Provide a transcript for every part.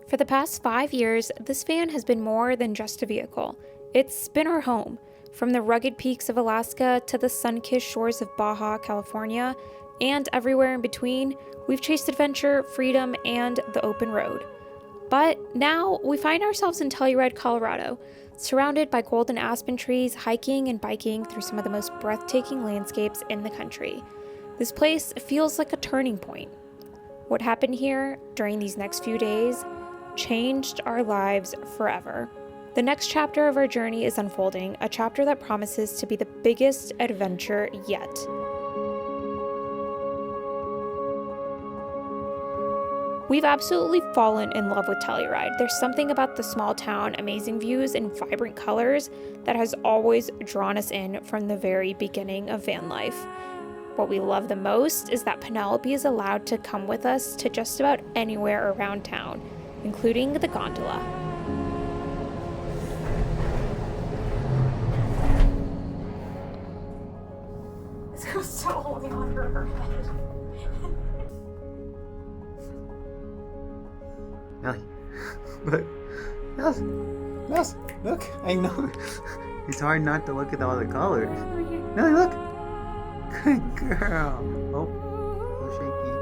For the past 5 years, this van has been more than just a vehicle. It's been our home. From the rugged peaks of Alaska to the sun-kissed shores of Baja, California, and everywhere in between, we've chased adventure, freedom, and the open road. But now we find ourselves in Telluride, Colorado, surrounded by golden aspen trees, hiking and biking through some of the most breathtaking landscapes in the country. This place feels like a turning point. What happened here during these next few days changed our lives forever. The next chapter of our journey is unfolding, a chapter that promises to be the biggest adventure yet. We've absolutely fallen in love with Telluride. There's something about the small town, amazing views, and vibrant colors that has always drawn us in from the very beginning of van life. What we love the most is that Penelope is allowed to come with us to just about anywhere around town, including the gondola. I'm still holding on to her head. Nelly, look. Mouse, look. I know. It's hard not to look at all the colors. Nelly, look. Good girl. Oh, a little shaky.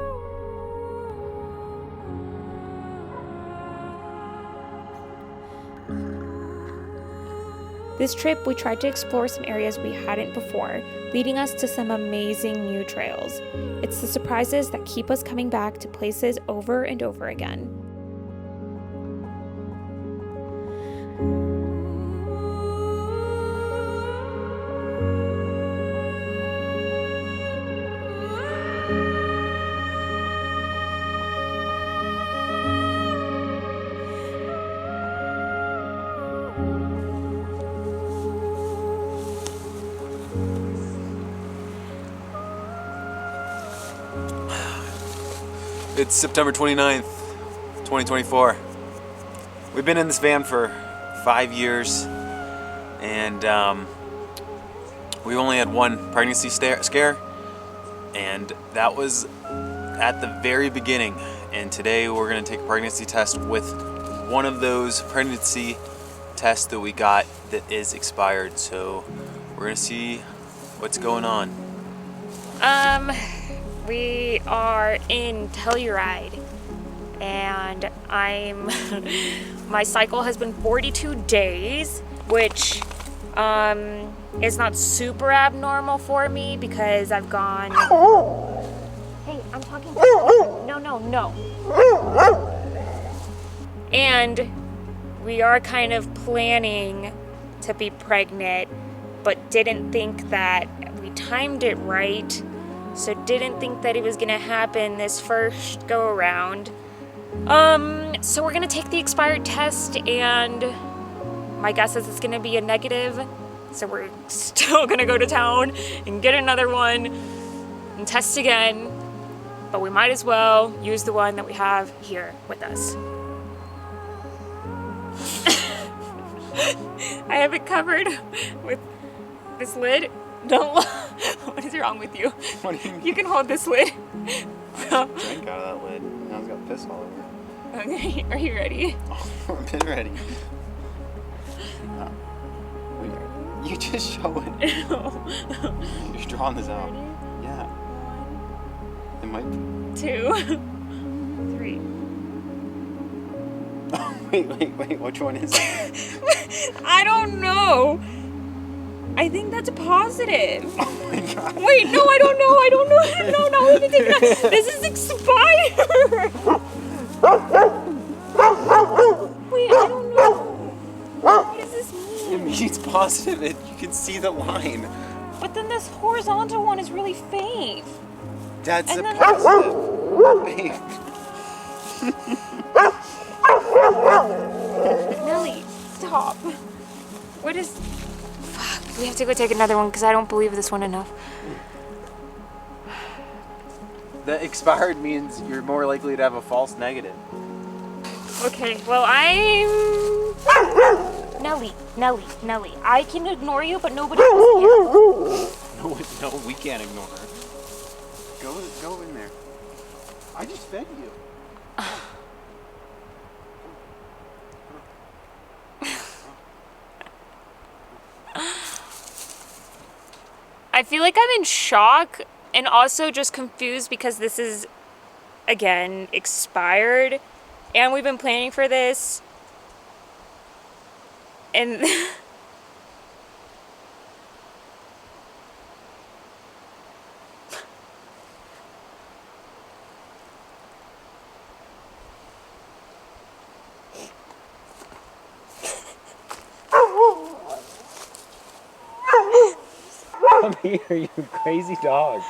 This trip, we tried to explore some areas we hadn't before, leading us to some amazing new trails. It's the surprises that keep us coming back to places over and over again. It's September 29th, 2024. We've been in this van for 5 years, and we only had one pregnancy scare, and that was at the very beginning. And today we're going to take a pregnancy test with one of those pregnancy tests that we got that is expired. So we're going to see what's going on. We are in Telluride, and my cycle has been 42 days, which is not super abnormal for me because I've gone... Hey, I'm talking... No. And we are kind of planning to be pregnant, but didn't think that we timed it right. So didn't think that it was gonna happen this first go around. So we're gonna take the expired test, and my guess is it's gonna be a negative. So we're still gonna go to town and get another one and test again. But we might as well use the one that we have here with us. I have it covered with this lid. Don't look. What is wrong with you? What do you mean? You can hold this lid. I just drank out of that lid. Now it's got piss all over. Okay, are you ready? Oh, I've been ready. You just show it. You're just drawing this out. Yeah. It might be. 2, 3. Wait, which one is it? I don't know. I think that's a positive. Oh my god. Wait, no, I don't know. No, let me take it out. This is expired. Wait, I don't know. What does this It mean? means positive. You can see the line. But then this horizontal one is really faint. That's And a then- positive. Nelly, stop. What is... Fuck, we have to go take another one because I don't believe this one enough. The expired means you're more likely to have a false negative. Okay, well, I'm... Nelly, I can ignore you, but nobody else can. No, we can't ignore her. Go in there. I just fed you. I feel like I'm in shock and also just confused because this is, again, expired. And we've been planning for this. And... Come here, you crazy dog.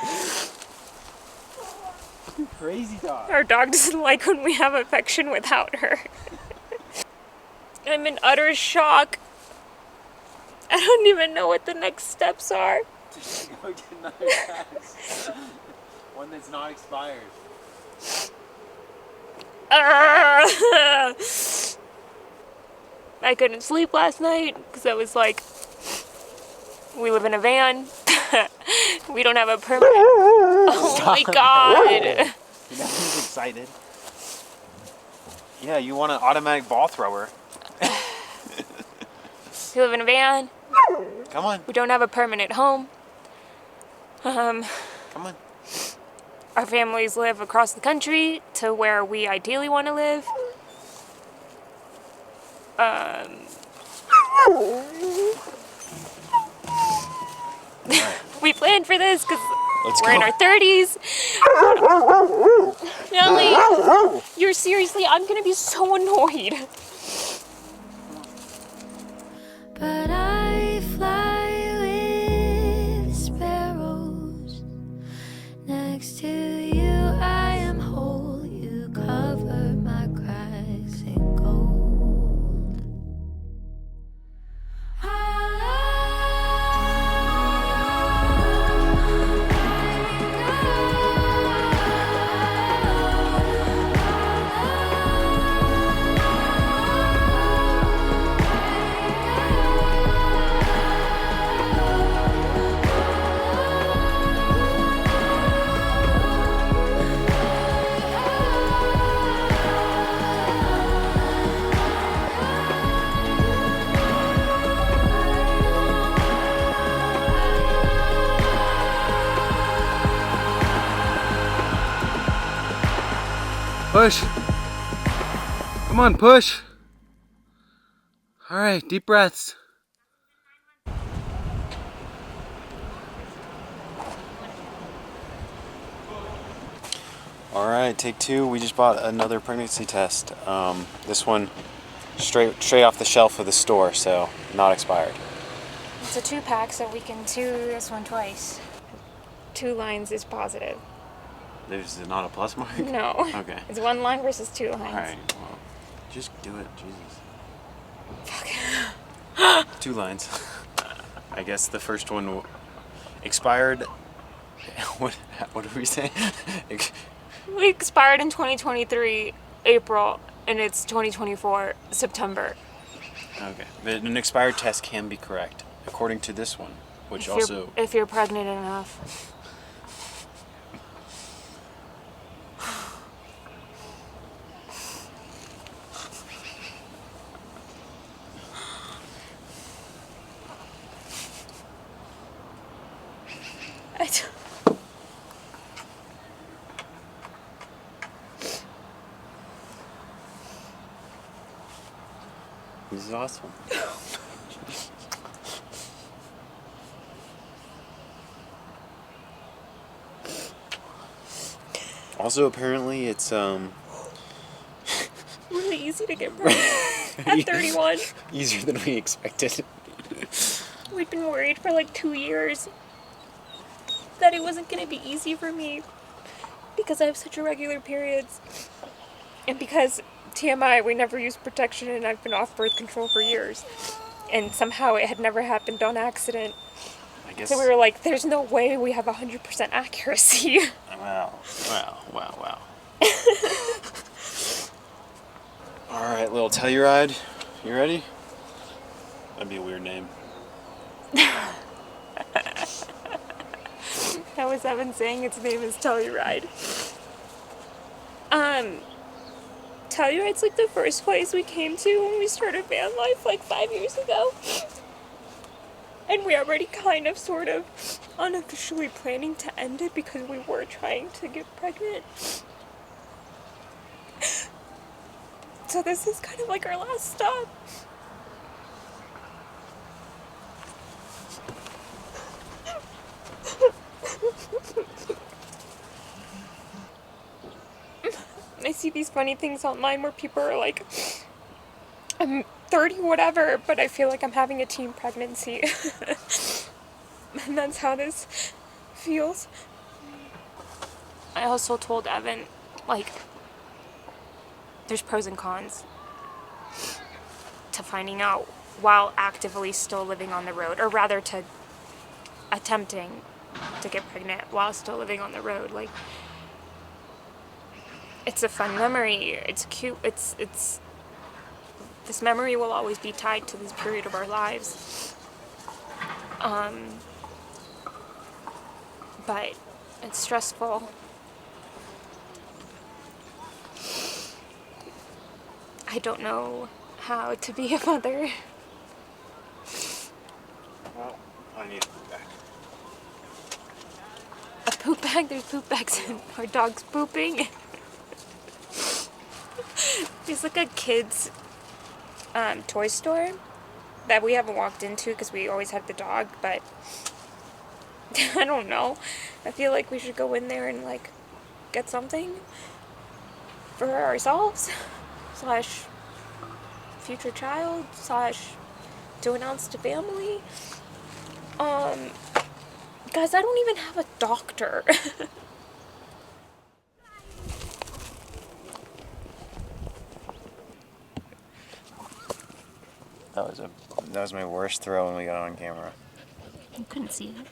You crazy dog. Our dog doesn't like when we have affection without her. I'm in utter shock. I don't even know what the next steps are. Go get another test. One that's not expired. I couldn't sleep last night because I was like, we live in a van. We don't have a permit. Oh my god. Now he's excited. Yeah, you want an automatic ball thrower. We live in a van. Come on. We don't have a permanent home. Come on. Our families live across the country to where we ideally want to live. We planned for this because we're in our 30s. Nelly, you're seriously, I'm gonna be so annoyed. But I fly with sparrows. Next to you I am whole. You cover my cracks in gold. Push. Come on, push. All right, deep breaths. All right, take two. We just bought another pregnancy test. This one straight off the shelf of the store, so not expired. It's a 2-pack, so we can do this one twice. 2 lines is positive. There's not a plus mark? No. Okay. It's 1 line versus 2 lines. All right. Well, just do it, Jesus. Fuck. 2 lines. I guess the first one expired. What did we say? We expired in 2023 April, and it's 2024 September. Okay. An expired test can be correct, according to this one, which If you're pregnant enough. This is awesome. Also, apparently, it's really easy to get pregnant at 31. Easier than we expected. We'd been worried for like 2 years that it wasn't going to be easy for me because I have such irregular periods. And because TMI, we never used protection and I've been off birth control for years. And somehow it had never happened on accident. I guess. So we were like, there's no way we have 100% accuracy. Wow. Alright, little Telluride. You ready? That'd be a weird name. That was Evan saying its name is Telluride. Telluride's like the first place we came to when we started van life like 5 years ago. And we already kind of sort of unofficially planning to end it because we were trying to get pregnant. So this is kind of like our last stop. I see these funny things online where people are like, I'm 30 whatever, but I feel like I'm having a teen pregnancy. And that's how this feels. I also told Evan, like, there's pros and cons to finding out while actively still living on the road, or rather to attempting to get pregnant while still living on the road. Like, it's a fun memory. It's cute. It's this memory will always be tied to this period of our lives. But it's stressful. I don't know how to be a mother. Well, I need a poop bag. A poop bag? There's poop bags in our dog's pooping. There's like a kid's toy store that we haven't walked into because we always had the dog, but I don't know. I feel like we should go in there and like get something for ourselves slash future child slash to announce to family. Guys, I don't even have a doctor. That was my worst throw when we got on camera. You couldn't see it.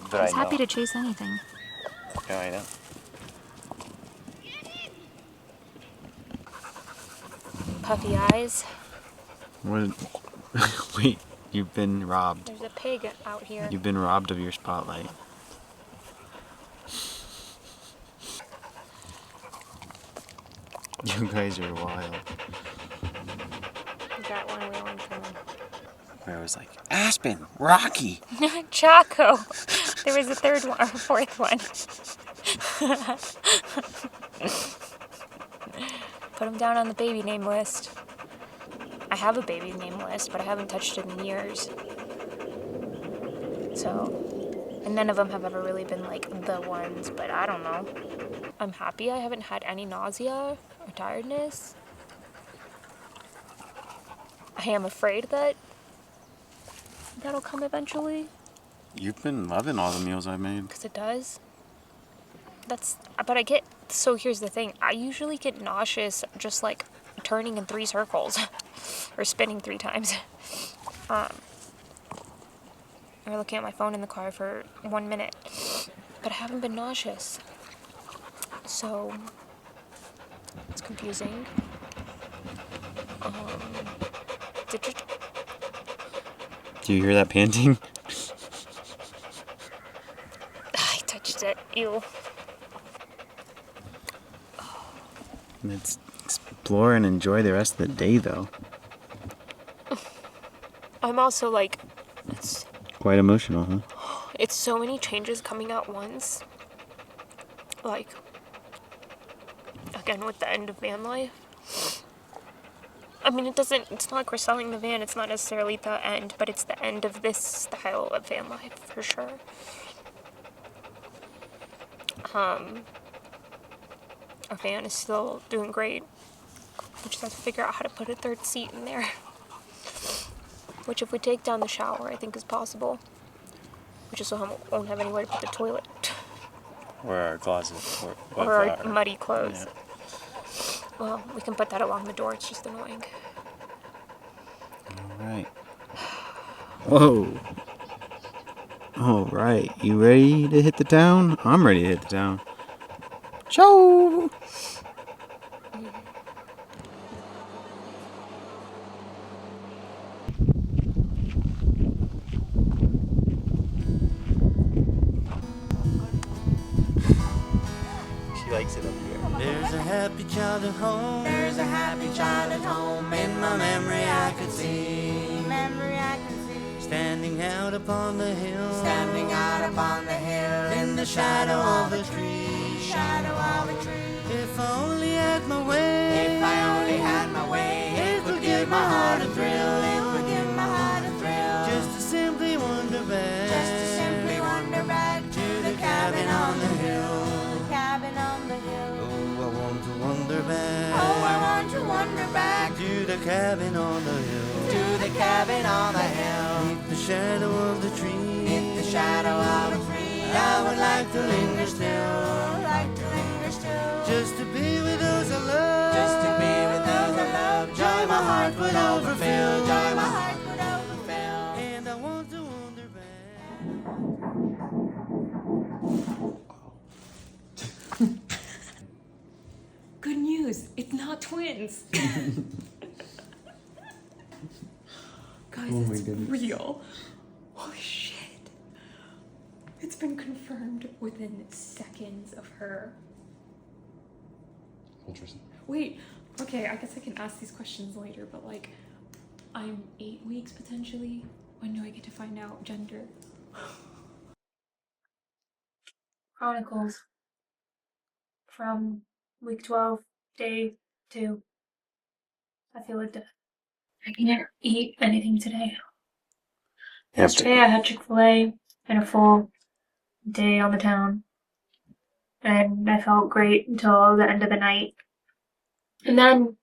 But I was I know. happy to chase anything. Yeah, I know. Puffy eyes. What? Wait, you've been robbed. There's a pig out here. You've been robbed of your spotlight. You guys are wild. We got one wheel and Where I was like, Aspen, Rocky. Chaco. There was a third one, or fourth one. Put him down on the baby name list. I have a baby name list, but I haven't touched it in years. So, and none of them have ever really been like the ones, but I don't know. I'm happy I haven't had any nausea or tiredness. I am afraid that that'll come eventually. You've been loving all the meals I've made. Because it does. But I get, so here's the thing. I usually get nauseous just like turning in 3 circles or spinning 3 times. Or looking at my phone in the car for 1 minute. But I haven't been nauseous. So it's confusing. Do you hear that panting? I touched it. Ew. Let's explore and enjoy the rest of the day, though. I'm also like, Quite emotional, huh? it's so many changes coming at once. Like, again, with the end of van life. I mean, it's not like we're selling the van, it's not necessarily the end, but it's the end of this style of van life, for sure. Our van is still doing great. We just have to figure out how to put a 3rd seat in there. Which, if we take down the shower, I think is possible. We just won't have anywhere to put the toilet. Or our closet. Or our muddy clothes. Yeah. Well, we can put that along the door, it's just annoying. Alright. Whoa. Alright, you ready to hit the town? I'm ready to hit the town. Ciao! She likes it up here. There's a happy child at home. There's a happy child at home. In my memory I could see. standing out upon the hill, standing out upon the hill, in the shadow of a tree, shadow of a tree. If I only had my way, If I only had my way, it would give my heart a thrill, it would give my heart a thrill. just to simply wander back, Just to simply wander back to the cabin on the hill. the cabin on the hill. Oh, I want to wander back, Oh, I want to wander back to the cabin on the hill, to the cabin on the hill. beneath the shadow of the tree, In the shadow of a tree, I would like to linger still, like to linger still. just to be with those I love, Just to be with those I love. joy my heart would overfill, Joy my heart would overfill. and I want to wander back. Good news, it's not twins. Guys, Oh my it's goodness. real. Holy shit. It's been confirmed within seconds of her. Ultrasound. Wait, okay, I guess I can ask these questions later, but like, I'm 8 weeks potentially. When do I get to find out gender? Chronicles from week 12, day 2. I feel like death. I can't eat anything today. Yesterday I had Chick-fil-A and a full day on the town. And I felt great until the end of the night. And then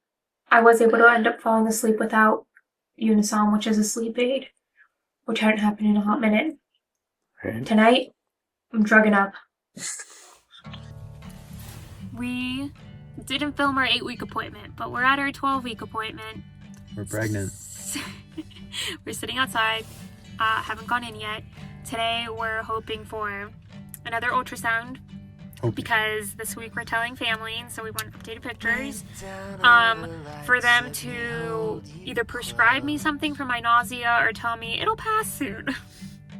I was able to end up falling asleep without Unisom, which is a sleep aid, which hadn't happened in a hot minute. Right. Tonight, I'm drugging up. We didn't film our 8-week appointment, but we're at our 12-week appointment. We're pregnant. We're sitting outside, haven't gone in yet. Today we're hoping for another ultrasound because this week we're telling family, and so we want updated pictures. For them to either prescribe me something for my nausea or tell me it'll pass soon.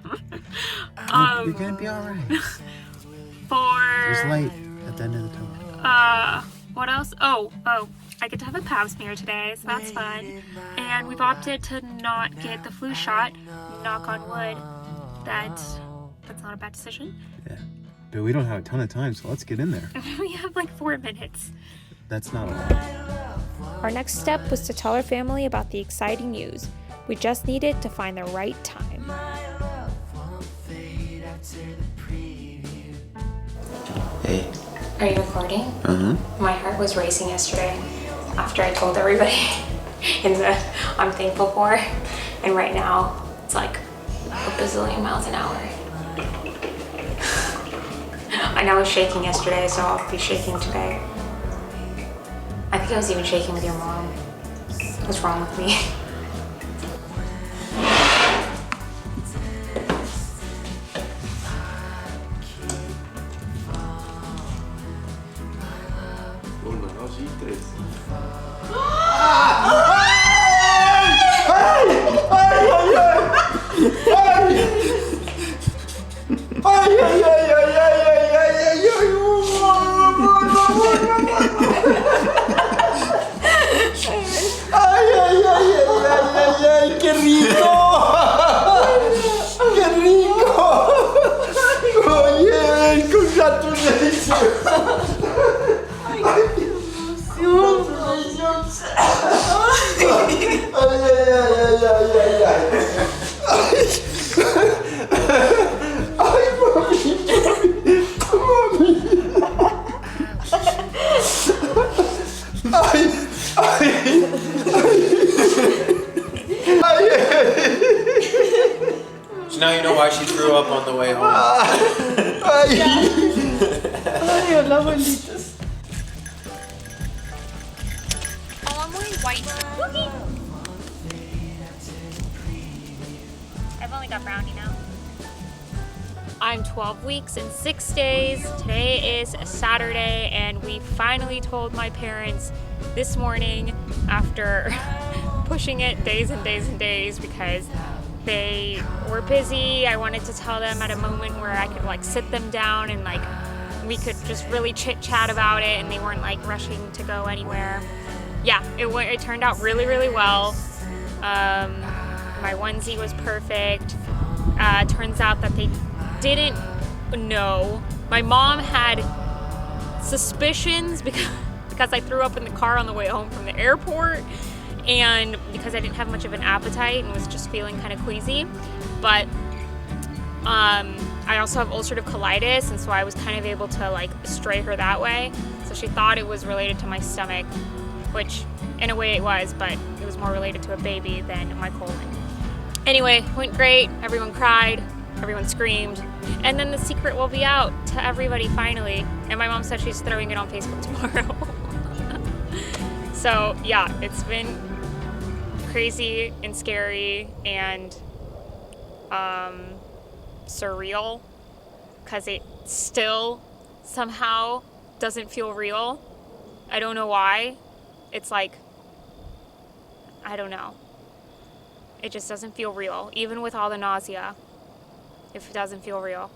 You're gonna be alright. There's For light at the end of the tunnel. what else? Oh, I get to have a pap smear today, so that's fun. And we've opted to not get the flu shot. Knock on wood. That's not a bad decision. Yeah. But we don't have a ton of time, so let's get in there. We have like 4 minutes. That's not a lot. Our next step was to tell our family about the exciting news. We just needed to find the right time. Hey. Are you recording? Mm-hmm. My heart was racing yesterday after I told everybody in the I'm thankful for, and right now it's like a bazillion miles an hour. And I was shaking yesterday, so I'll be shaking today. I think I was even shaking with your mom. What's wrong with me? ¡Qué rico! ¡Qué rico! Oye, congratulations! ¡Ay, qué emoción! ¡Ay, mami! So now you know why she threw up on the way home. Ay, hola, abuelitos. Oh, I'm wearing white. I've only got brownie now. I'm 12 weeks and 6 days. Today is Saturday, and we finally told my parents this morning after pushing it days and days and days because they were busy. I wanted to tell them at a moment where I could like sit them down and like we could just really chit chat about it, and they weren't like rushing to go anywhere. Yeah, it turned out really, really well. My my onesie was perfect. Turns out that they didn't know. My mom had suspicions because I threw up in the car on the way home from the airport, and because I didn't have much of an appetite and was just feeling kind of queasy. But I also have ulcerative colitis, and so I was kind of able to like stray her that way. So she thought it was related to my stomach, which in a way it was, but it was more related to a baby than my colon. Anyway, went great. Everyone cried, everyone screamed, and then the secret will be out to everybody finally. And my mom said she's throwing it on Facebook tomorrow. So yeah, it's been crazy and scary and surreal, because it still somehow doesn't feel real. I don't know why. It's like, I don't know. It just doesn't feel real. Even with all the nausea, it doesn't feel real.